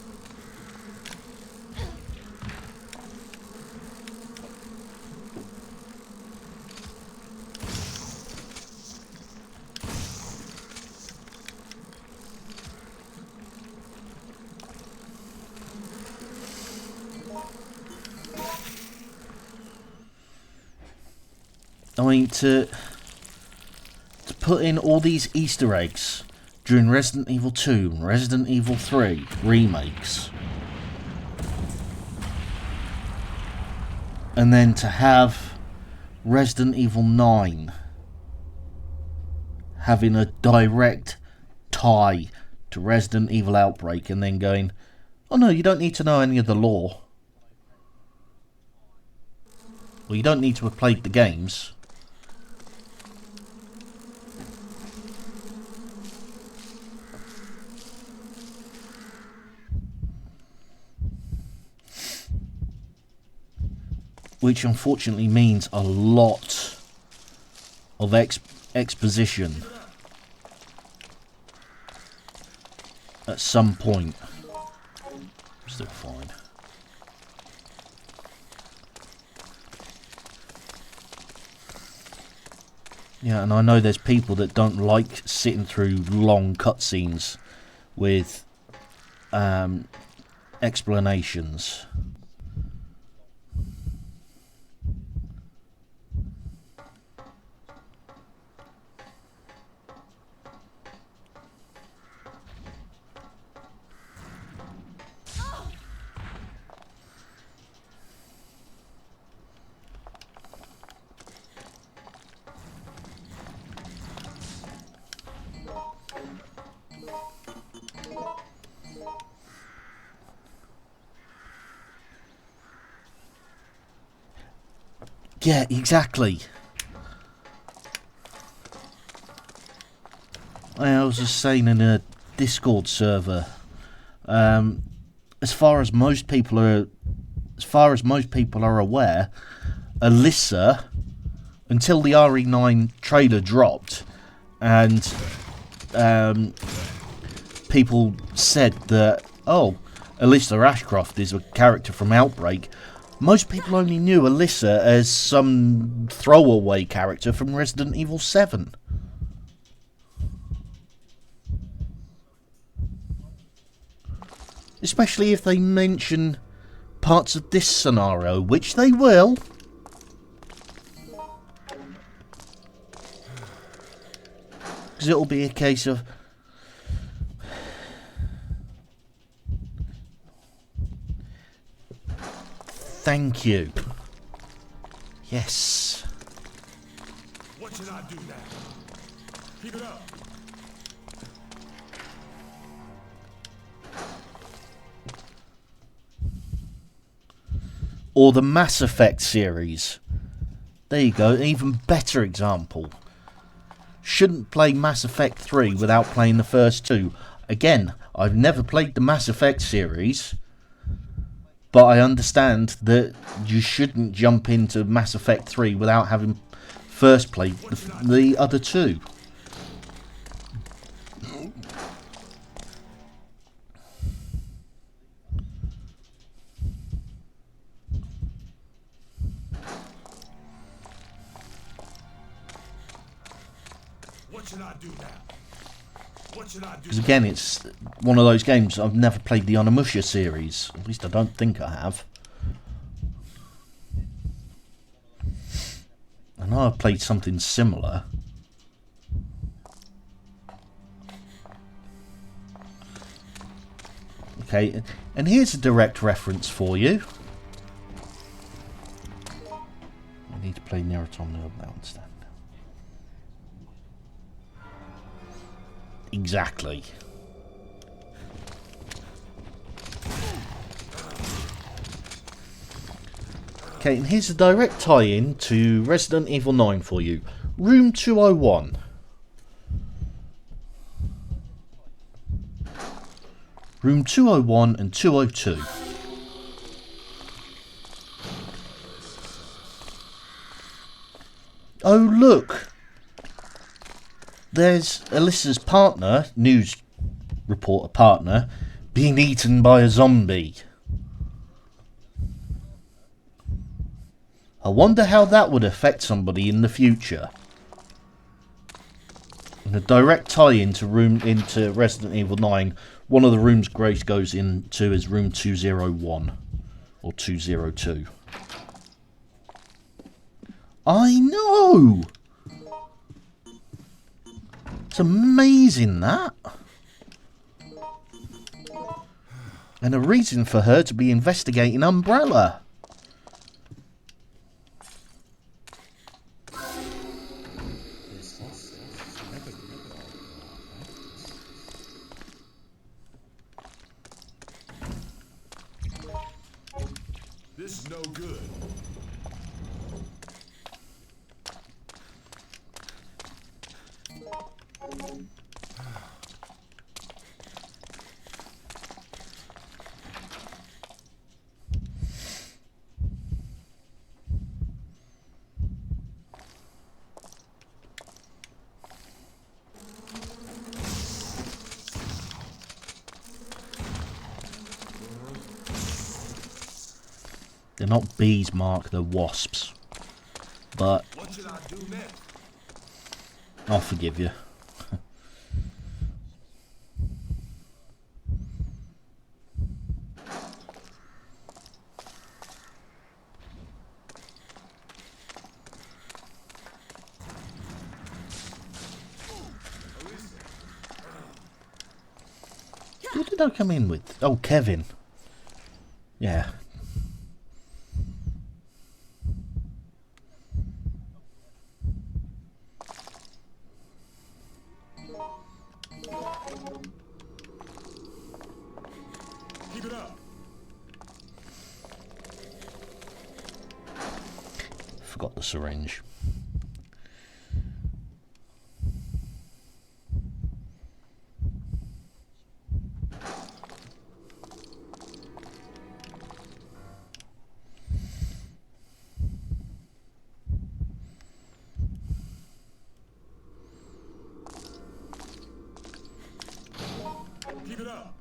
I mean, to put in all these Easter eggs during Resident Evil 2 and Resident Evil 3 remakes, and then to have Resident Evil 9 having a direct tie to Resident Evil Outbreak, and then going, oh no, you don't need to know any of the lore. Well, you don't need to have played the games. Which unfortunately means a lot of exposition at some point. Still fine. Yeah, and I know there's people that don't like sitting through long cutscenes with explanations. Yeah, exactly. I was just saying in a Discord server, as far as most people are aware, Alyssa, until the RE9 trailer dropped, and people said that, oh, Alyssa Ashcroft is a character from Outbreak. Most people only knew Alyssa as some throwaway character from Resident Evil 7. Especially if they mention parts of this scenario, which they will. Because it'll be a case of... Thank you. Yes. What should I do now? Keep it up. Or the Mass Effect series. There you go, an even better example. Shouldn't play Mass Effect 3 without playing the first two. Again, I've never played the Mass Effect series, but I understand that you shouldn't jump into Mass Effect 3 without having first played the other two. What should I do now? What should I do? Because again, it's one of those games I've never played the Onimusha series. At least I don't think I have. I know I've played something similar. Okay, and here's a direct reference for you. I need to play Neurotomnia now instead. Exactly. Okay, and here's a direct tie-in to Resident Evil 9 for you. Room 201. Room 201 and 202. Oh, look! There's Alyssa's partner, news reporter partner, being eaten by a zombie. I wonder how that would affect somebody in the future. And a direct tie-in into Resident Evil 9. One of the rooms Grace goes into is room 201 or 202. I know! It's amazing, that. And a reason for her to be investigating Umbrella. This is no good. They're not bees, Mark, they're wasps. But What should I do next? I'll forgive you. Who did I come in with? Oh, Kevin. Yeah. Keep it up. Forgot the syringe. Keep it up.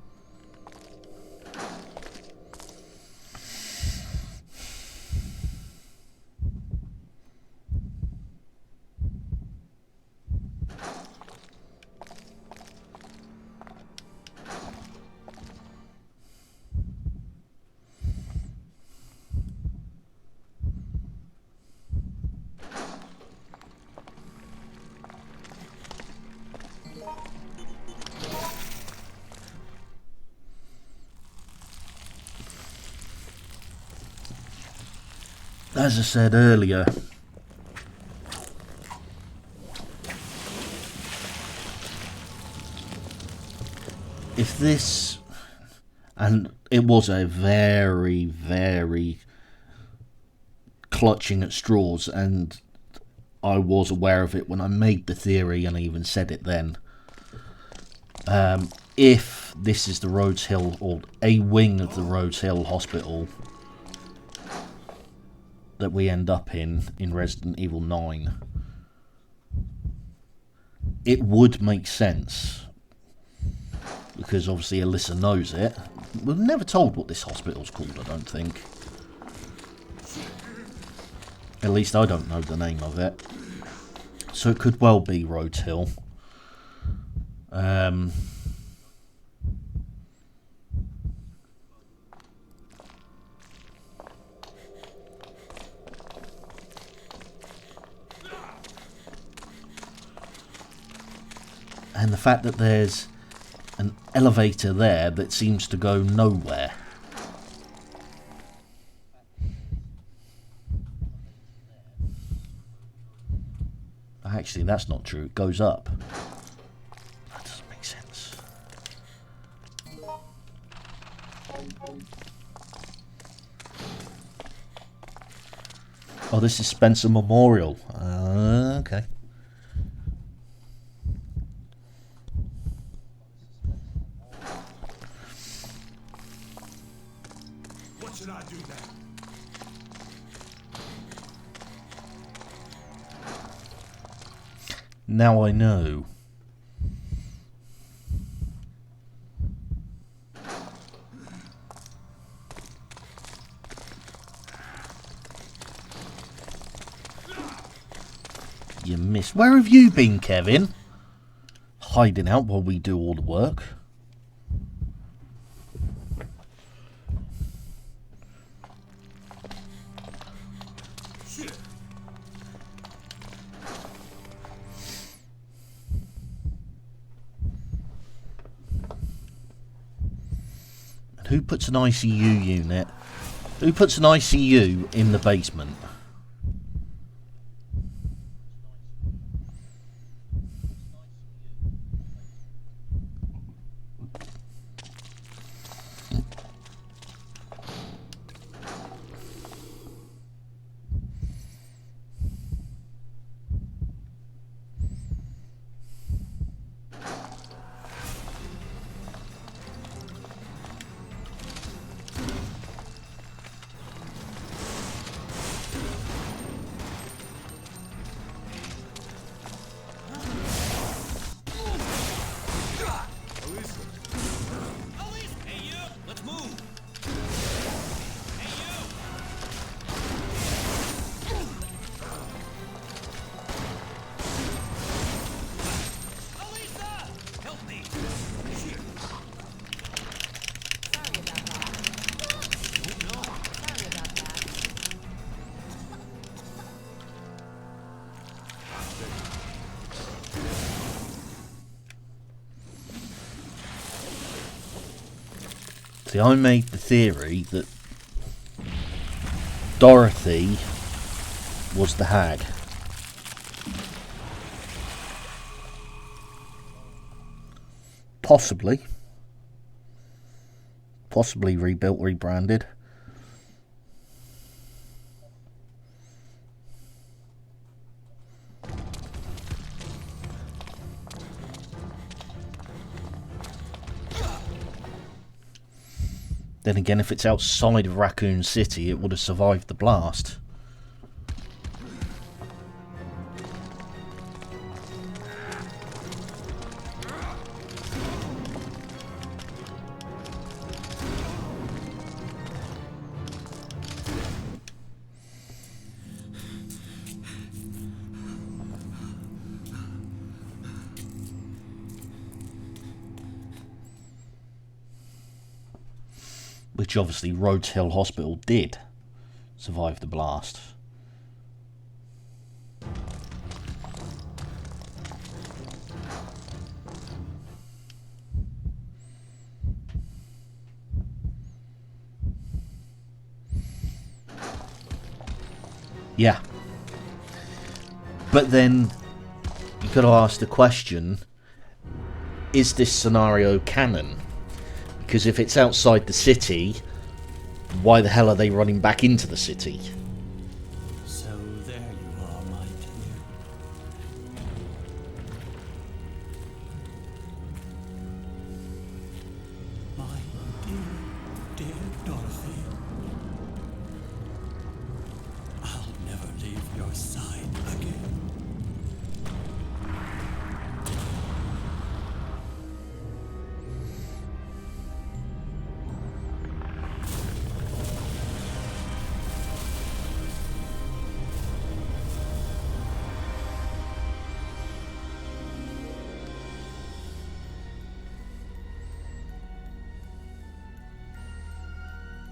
As I said earlier, if this, and it was a very, very clutching at straws, and I was aware of it when I made the theory, and I even said it then. If this is the Rhodes Hill, or a wing of the Rhodes Hill Hospital that we end up in Resident Evil 9, it would make sense, because obviously Alyssa knows it. We're never told what this hospital's called, I don't think. At least I don't know the name of it. So it could well be Rhodes Hill. And the fact that there's an elevator there that seems to go nowhere. Actually, that's not true. It goes up. That doesn't make sense. Oh, this is Spencer Memorial. Okay. What should I do now? Now I know. You missed. Where have you been, Kevin? Hiding out while we do all the work. And who puts an ICU unit? Who puts an ICU in the basement? See, I made the theory that Dorothy was the hag. Possibly. Possibly rebuilt, rebranded. Then again, if it's outside of Raccoon City, it would have survived the blast. Which obviously Rhodes Hill Hospital did survive the blast. Yeah. But then you could ask the question, is this scenario canon? Because if it's outside the city, why the hell are they running back into the city?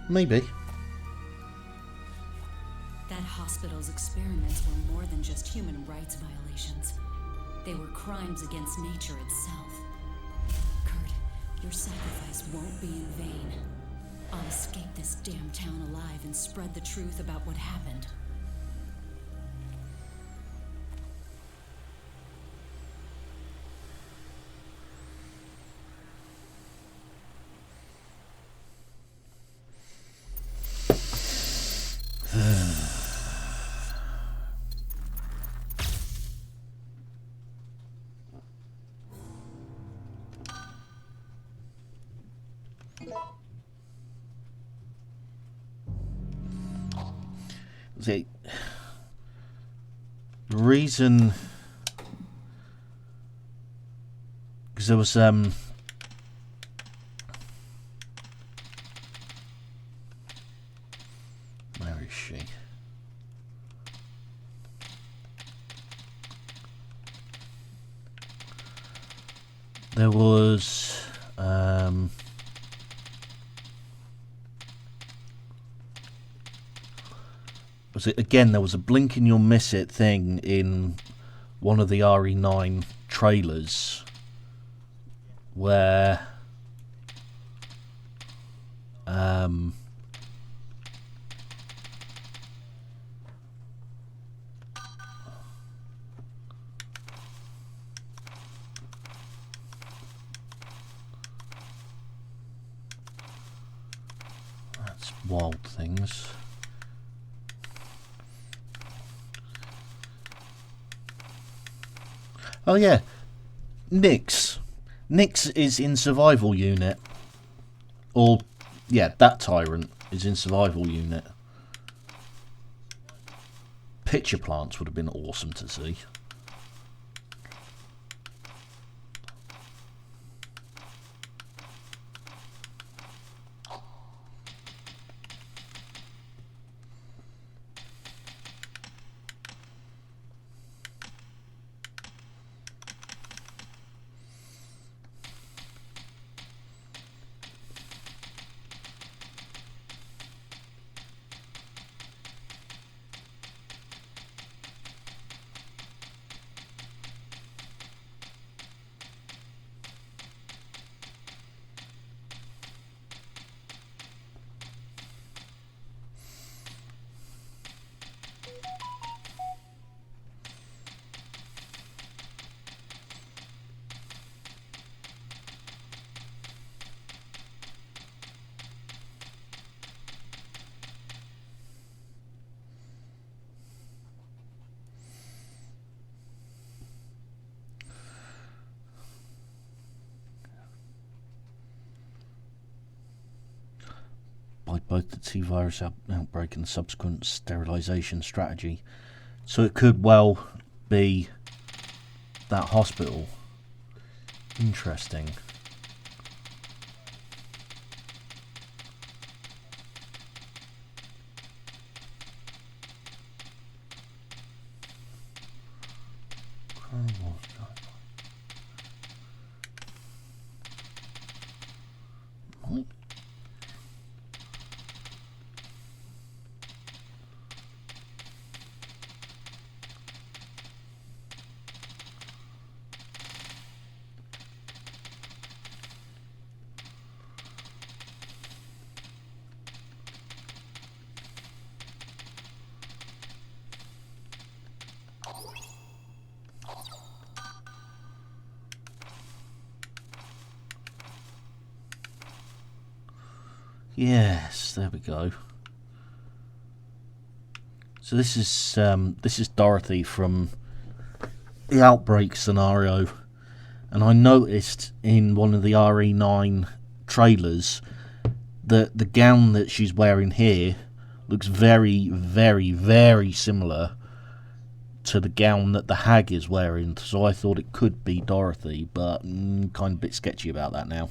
Maybe. That hospital's experiments were more than just human rights violations. They were crimes against nature itself. Kurt, your sacrifice won't be in vain. I'll escape this damn town alive and spread the truth about what happened. The reason, because there was where is she? There was was it again? There was a blink and you'll miss it thing in one of the RE9 trailers where that's Wild Things. Oh yeah, Nyx. Nyx is in survival unit. Or, yeah, that tyrant is in survival unit. Picture plants would have been awesome to see. By both the T-virus outbreak and the subsequent sterilisation strategy. So it could well be that hospital. Interesting. Yes, there we go. So this is Dorothy from the outbreak scenario, and I noticed in one of the RE9 trailers that the gown that she's wearing here looks very, very, very similar to the gown that the hag is wearing. So I thought it could be Dorothy, but kind of a bit sketchy about that now.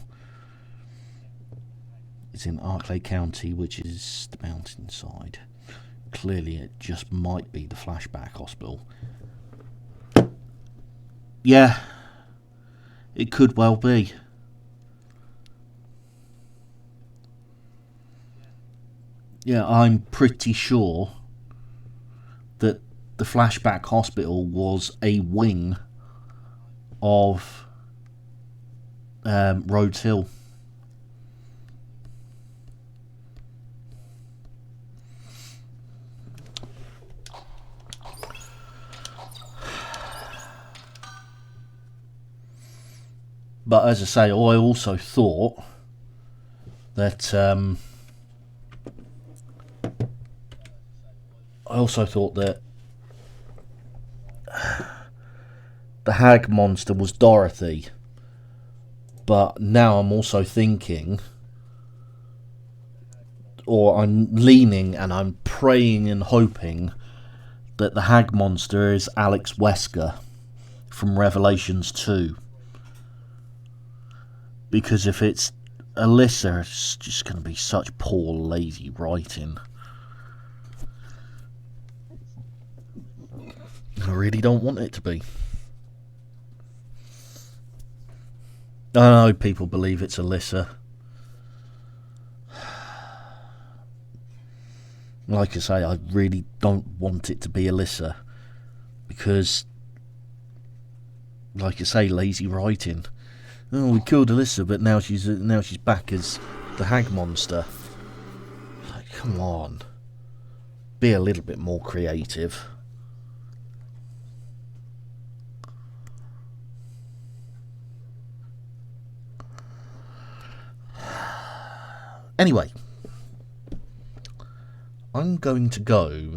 It's in Arklay County, which is the mountainside. Clearly, it just might be the flashback hospital. Yeah, it could well be. Yeah, I'm pretty sure that the flashback hospital was a wing of Rhodes Hill. But as I say, I also thought that the hag monster was Dorothy. But now I'm also thinking, or I'm leaning and I'm praying and hoping that the hag monster is Alex Wesker from Revelations 2. Because if it's Alyssa, it's just going to be such poor, lazy writing. I really don't want it to be. I know people believe it's Alyssa. Like I say, I really don't want it to be Alyssa. Because, like I say, lazy writing. Oh, we killed Alyssa, but now she's back as the hag monster. Like, come on, be a little bit more creative. Anyway, I'm going to go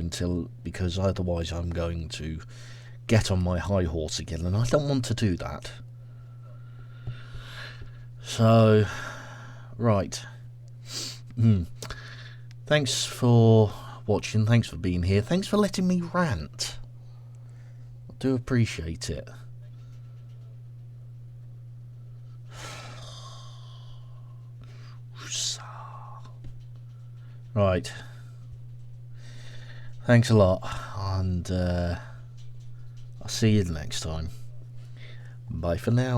because otherwise I'm going to get on my high horse again, and I don't want to do that. So, right. Thanks for watching. Thanks for being here. Thanks for letting me rant. I do appreciate it. Right. Thanks a lot. And I'll see you the next time. Bye for now.